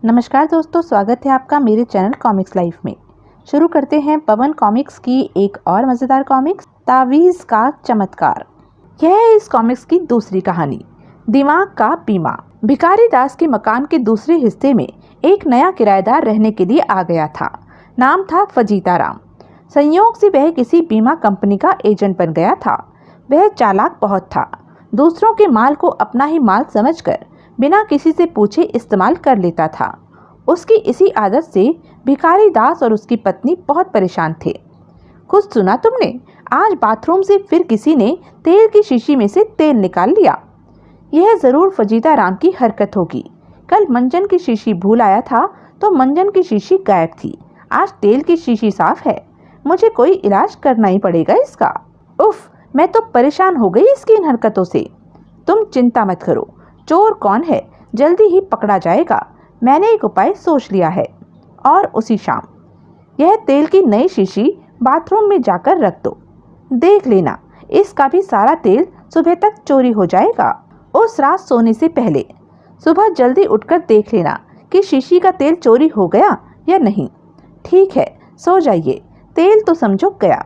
नमस्कार दोस्तों, स्वागत है आपका मेरे चैनल कॉमिक्स लाइफ में। शुरू करते हैं पवन कॉमिक्स की एक और मज़ेदार कॉमिक्स, तावीज़ का चमत्कार। यह है इस कॉमिक्स की दूसरी कहानी, दिमाग का बीमा। भिखारी दास के मकान के दूसरे हिस्से में एक नया किराएदार रहने के लिए आ गया था। नाम था फजीता राम। संयोग से वह किसी बीमा कंपनी का एजेंट बन गया था। वह चालाक बहुत था। दूसरों के माल को अपना ही माल समझकर बिना किसी से पूछे इस्तेमाल कर लेता था। उसकी इसी आदत से भिखारी दास और उसकी पत्नी बहुत परेशान थे। कुछ सुना तुमने? आज बाथरूम से फिर किसी ने तेल की शीशी में से तेल निकाल लिया। यह जरूर फजीता राम की हरकत होगी। कल मंजन की शीशी भूल आया था तो मंजन की शीशी गायब थी। आज तेल की शीशी साफ है। मुझे कोई इलाज करना ही पड़ेगा इसका। उफ, मैं तो परेशान हो गई इसकी इन हरकतों से। तुम चिंता मत करो, चोर कौन है जल्दी ही पकड़ा जाएगा। मैंने एक उपाय सोच लिया है। और उसी शाम यह तेल की नई शीशी बाथरूम में जाकर रख दो। देख लेना, इसका भी सारा तेल सुबह तक चोरी हो जाएगा। उस रात सोने से पहले सुबह जल्दी उठकर देख लेना कि शीशी का तेल चोरी हो गया या नहीं। ठीक है, सो जाइए, तेल तो समझो गया।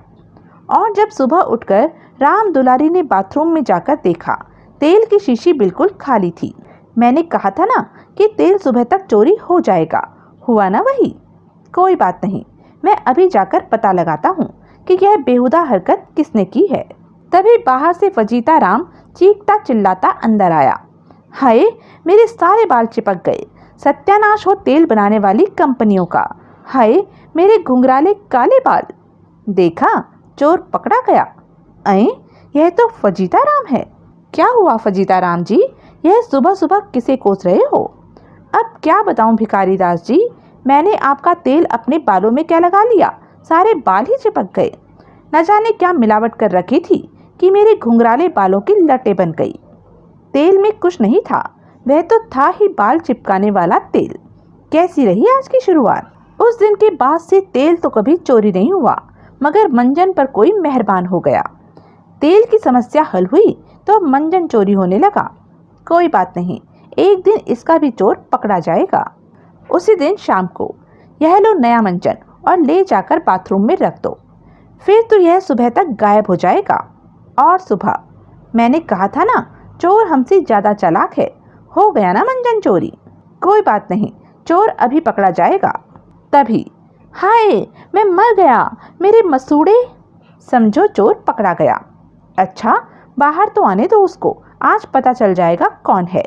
और जब सुबह उठकर राम दुलारी ने बाथरूम में जाकर देखा, तेल की शीशी बिल्कुल खाली थी। मैंने कहा था ना कि तेल सुबह तक चोरी हो जाएगा। हुआ ना वही। कोई बात नहीं, मैं अभी जाकर पता लगाता हूँ कि यह बेहुदा हरकत किसने की है। तभी बाहर से फजीता राम चीखता चिल्लाता अंदर आया। हाय, मेरे सारे बाल चिपक गए। सत्यानाश हो तेल बनाने वाली कंपनियों का। हाय, मेरे घुंघराले काले बाल। देखा, चोर पकड़ा गया। अरे, यह तो फजीता राम है। क्या हुआ फजीता राम जी? यह सुबह सुबह किसे कोस रहे हो? अब क्या बताऊं भिखारी दास जी, मैंने आपका तेल अपने बालों में क्या लगा लिया, सारे बाल ही चिपक गए। न जाने क्या मिलावट कर रखी थी कि मेरे घुंघराले बालों की लटें बन गई। तेल में कुछ नहीं था, वह तो था ही बाल चिपकाने वाला तेल। कैसी रही आज की शुरुआत? उस दिन के बाद से तेल तो कभी चोरी नहीं हुआ, मगर मंजन पर कोई मेहरबान हो गया। तेल की समस्या हल हुई तो मंजन चोरी होने लगा। कोई बात नहीं, एक दिन इसका भी चोर पकड़ा जाएगा। उसी दिन शाम को यह लो नया मंजन और ले जाकर बाथरूम में रख दो। फिर तो यह सुबह तक गायब हो जाएगा। और सुबह मैंने कहा था ना, चोर हमसे ज्यादा चालाक है। हो गया ना मंजन चोरी। कोई बात नहीं, चोर अभी पकड़ा जाएगा। तभी हाय, मैं मर गया, मेरे मसूड़े। समझो चोर पकड़ा गया। अच्छा, बाहर तो आने दो उसको, आज पता चल जाएगा कौन है।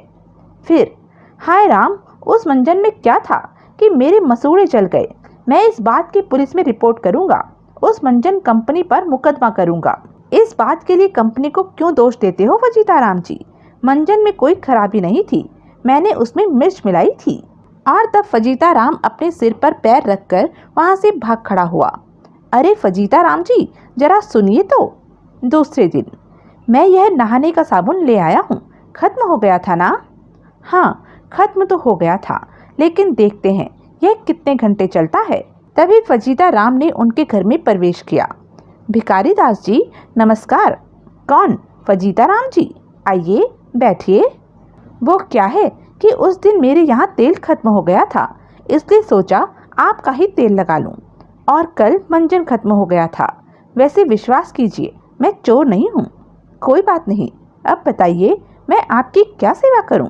फिर हाय राम, उस मंजन में क्या था कि मेरे मसूड़े जल गए। मैं इस बात की पुलिस में रिपोर्ट करूंगा। उस मंजन कंपनी पर मुकदमा करूंगा। इस बात के लिए कंपनी को क्यों दोष देते हो फजीता राम जी? मंजन में कोई खराबी नहीं थी, मैंने उसमें मिर्च मिलाई थी। और तब फजीता राम अपने सिर पर पैर रखकर वहां से भाग खड़ा हुआ। अरे फजीता राम जी, जरा सुनिए तो। दूसरे दिन मैं यह नहाने का साबुन ले आया हूँ। खत्म हो गया था ना? हाँ, खत्म तो हो गया था, लेकिन देखते हैं यह कितने घंटे चलता है। तभी फजीता राम ने उनके घर में प्रवेश किया। भिखारी दास जी नमस्कार। कौन? फजीता राम जी, आइए बैठिए। वो क्या है कि उस दिन मेरे यहाँ तेल खत्म हो गया था, इसलिए सोचा आपका ही तेल लगा लूं। और कल मंजन खत्म हो गया था। वैसे विश्वास कीजिए, मैं चोर नहीं हूँ। कोई बात नहीं, अब बताइए मैं आपकी क्या सेवा करूं?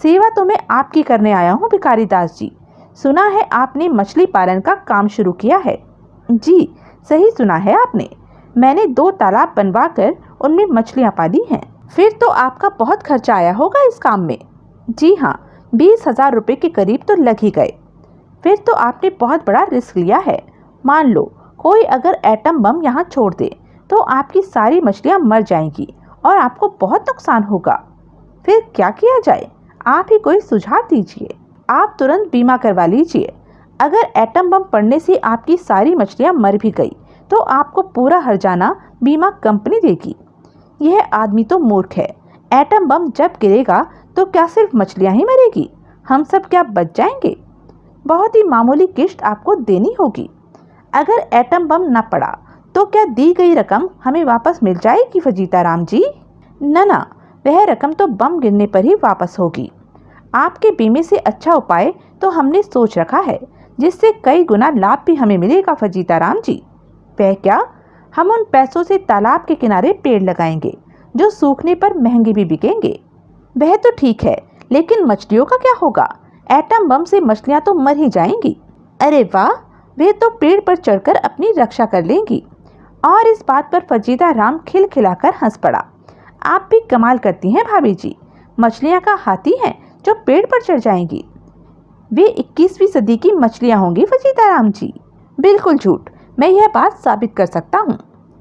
सेवा तो मैं आपकी करने आया हूं भिखारी दास जी। सुना है आपने मछली पालन का काम शुरू किया है। जी, सही सुना है आपने। मैंने 2 तालाब बनवा कर उनमें मछलियां पाली हैं। फिर तो आपका बहुत खर्चा आया होगा इस काम में। जी हाँ, 20,000 रुपये के करीब तो लग ही गए। फिर तो आपने बहुत बड़ा रिस्क लिया है। मान लो कोई अगर एटम बम यहाँ छोड़ दे तो आपकी सारी मछलियां मर जाएंगी और आपको बहुत नुकसान होगा। फिर क्या किया जाए? आप ही कोई सुझाव दीजिए। आप तुरंत बीमा करवा लीजिए। अगर एटम बम पड़ने से आपकी सारी मछलियां मर भी गई तो आपको पूरा हर्जाना बीमा कंपनी देगी। यह आदमी तो मूर्ख है। एटम बम जब गिरेगा तो क्या सिर्फ मछलियां ही मरेगी? हम सब क्या बच जाएंगे? बहुत ही मामूली किश्त आपको देनी होगी। अगर एटम बम न पड़ा तो क्या दी गई रकम हमें वापस मिल जाएगी फजीता राम जी? न, वह रकम तो बम गिरने पर ही वापस होगी। आपके बीमे से अच्छा उपाय तो हमने सोच रखा है, जिससे कई गुना लाभ भी हमें मिलेगा फजीता राम जी। वह क्या? हम उन पैसों से तालाब के किनारे पेड़ लगाएंगे, जो सूखने पर महंगे भी बिकेंगे। वह तो ठीक है, लेकिन मछलियों का क्या होगा? एटम बम से मछलियां तो मर ही जाएंगी। अरे वाह, वे तो पेड़ पर चढ़कर अपनी रक्षा कर लेंगी। और इस बात पर फजीता राम खिलखिलाकर हंस पड़ा। आप भी कमाल करती हैं भाभी जी। मछलियां का हाथी हैं जो पेड़ पर चढ़ जाएंगी। वे 21वीं सदी की मछलियां होंगी फजीता राम जी। बिल्कुल झूठ, मैं यह बात साबित कर सकता हूँ।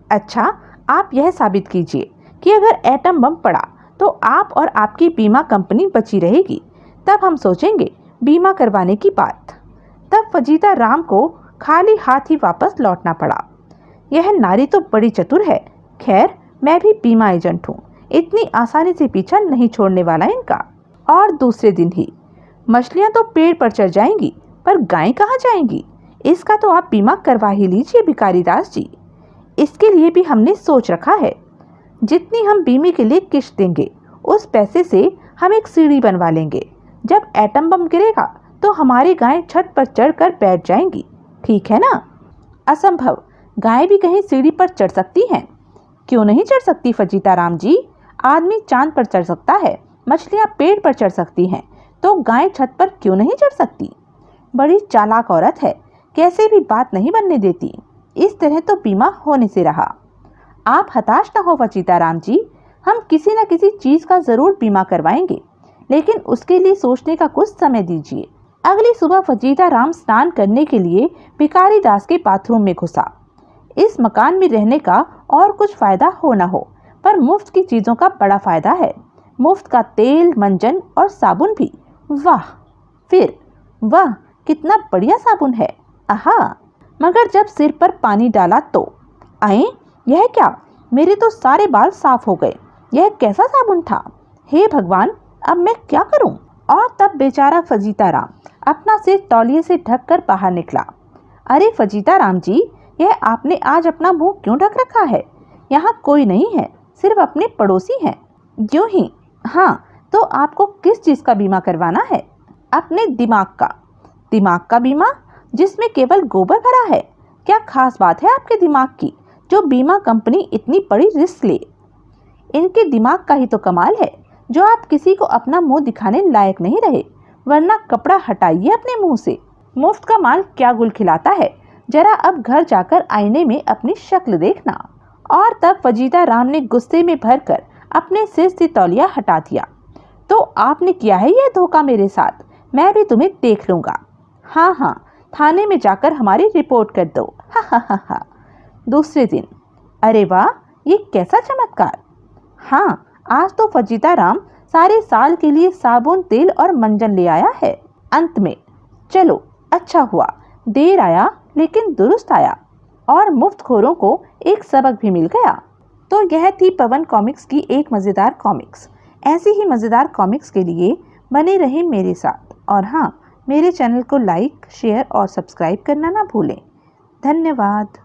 अच्छा, आप यह साबित कीजिए कि अगर एटम बम पड़ा तो आप और आपकी बीमा कंपनी बची रहेगी। तब हम सोचेंगे बीमा करवाने की बात। तब फजीता राम को खाली हाथ ही वापस लौटना पड़ा। यह नारी तो बड़ी चतुर है। खैर, मैं भी बीमा एजेंट हूँ, इतनी आसानी से पीछा नहीं छोड़ने वाला इनका। और दूसरे दिन ही मछलियाँ तो पेड़ पर चढ़ जाएंगी, पर गायें कहाँ जाएंगी? इसका तो आप बीमा करवा ही लीजिए भिखारी दास जी। इसके लिए भी हमने सोच रखा है। जितनी हम बीमे के लिए किश्त देंगे, उस पैसे से हम एक सीढ़ी बनवा लेंगे। जब एटम बम गिरेगा तो हमारी गायें छत पर चढ़कर बैठ जाएंगी। ठीक है ना? असंभव, गायें भी कहीं सीढ़ी पर चढ़ सकती हैं। क्यों नहीं चढ़ सकती फजीता राम जी? आदमी चांद पर चढ़ सकता है, मछलियाँ पेड़ पर चढ़ सकती हैं, तो गायें छत पर क्यों नहीं चढ़ सकती? बड़ी चालाक औरत है, कैसे भी बात नहीं बनने देती। इस तरह तो बीमा होने से रहा। आप हताश न हो फजीता राम जी, हम किसी न किसी चीज का जरूर बीमा करवाएंगे, लेकिन उसके लिए सोचने का कुछ समय दीजिए। अगली सुबह फजीता राम स्नान करने के लिए भिखारी दास के बाथरूम में घुसा। इस मकान में रहने का और कुछ फायदा हो न हो, पर मुफ्त की चीजों का बड़ा फायदा है। मुफ्त का तेल, मंजन और साबुन भी। वाह, फिर वाह, कितना बढ़िया साबुन है। आहा! मगर जब सिर पर पानी डाला तो आए, यह क्या? मेरे तो सारे बाल साफ हो गए। यह कैसा साबुन था? हे भगवान, अब मैं क्या करूं? और तब बेचारा फजीता राम अपना सिर तौलिए से ढककर बाहर निकला। अरे फजीता राम जी, यह आपने आज अपना मुंह क्यों ढक रखा है? यहाँ कोई नहीं है, सिर्फ अपने पड़ोसी हैं। यूं ही? हाँ, तो आपको किस चीज का बीमा करवाना है? अपने दिमाग का। दिमाग का बीमा, जिसमें केवल गोबर भरा है? क्या खास बात है आपके दिमाग की, जो बीमा कंपनी इतनी बड़ी रिस्क ले? इनके दिमाग का ही तो कमाल है, जो आप किसी को अपना मुंह दिखाने लायक नहीं रहे। वरना कपड़ा हटाइए अपने मुंह से। मुफ्त का माल क्या गुल खिलाता है, जरा अब घर जाकर आईने में अपनी शक्ल देखना। और तब फजीता राम ने गुस्से में भरकर अपने सिर से तौलिया हटा दिया। तो आपने किया है यह धोखा मेरे साथ, मैं भी तुम्हें देख लूंगा। हाँ हाँ, थाने में जाकर हमारी रिपोर्ट कर दो। हा हा हा हा। दूसरे दिन, अरे वाह, ये कैसा चमत्कार! हाँ, आज तो फजीता राम सारे साल के लिए साबुन, तेल और मंजन ले आया है। अंत में चलो, अच्छा हुआ, देर आया लेकिन दुरुस्त आया, और मुफ्तखोरों को एक सबक भी मिल गया। तो यह थी पवन कॉमिक्स की एक मज़ेदार कॉमिक्स। ऐसी ही मज़ेदार कॉमिक्स के लिए बने रहें मेरे साथ। और हाँ, मेरे चैनल को लाइक, शेयर और सब्सक्राइब करना ना भूलें। धन्यवाद।